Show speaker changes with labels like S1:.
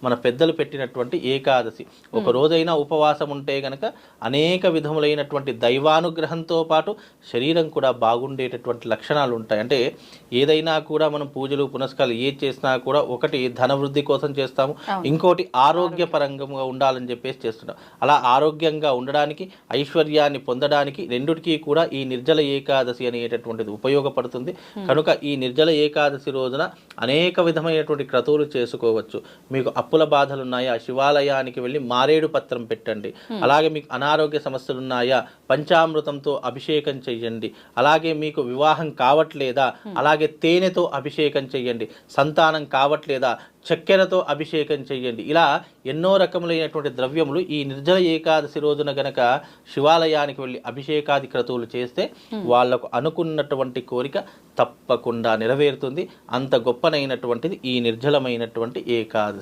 S1: మన పెద్దలు పెట్టినటువంటి ఏకాదశి. ఒక రోజైనా ఉపవాసం ఉంటే గనక అనేక విధములైనటువంటి దైవానుగ్రహంతో పాటు శరీరం కూడా బాగుండేటటువంటి లక్షణాలు ఉంటాయి. అంటే ఏదైనా కూడా మనం పూజలు పునస్కారాలు ఏది చేసినా కూడా ఒకటి ధన వృద్ధి కోసం చేస్తాము, ఇంకోటి ఆరోగ్యపరంగా ఉండాలని చెప్పేసి చేస్తున్నాం. అలా ఆరోగ్యంగా ఉండడానికి, ఐశ్వర్యాన్ని పొందడానికి రెండిటికి కూడా ఈ నిర్జల ఏకాదశి అనేటటువంటిది ఉపయోగపడుతుంది. కనుక ఈ నిర్జల ఏకాదశి రోజున అనేక విధమైనటువంటి క్రతువులు చేసుకోవచ్చు. మీకు అప్పుల బాధలు ఉన్నాయా, శివాలయానికి వెళ్ళి మారేడు పత్రం పెట్టండి. అలాగే మీకు అనారోగ్య సమస్యలు ఉన్నాయా, పంచామృతంతో అభిషేకం చెయ్యండి. అలాగే మీకు వివాహం కావట్లేదా, అలాగే తేనెతో అభిషేకం చెయ్యండి. సంతానం కావట్లేదా, చక్కెరతో అభిషేకం చెయ్యండి. ఇలా ఎన్నో రకములైనటువంటి ద్రవ్యములు ఈ నిర్జల ఏకాదశి రోజున గనక శివాలయానికి వెళ్ళి అభిషేకాది క్రతువులు చేస్తే వాళ్లకు అనుకున్నటువంటి కోరిక తప్పకుండా నెరవేరుతుంది. అంత గొప్పనైనటువంటిది ఈ నిర్జలమైనటువంటి ఏకాదశి.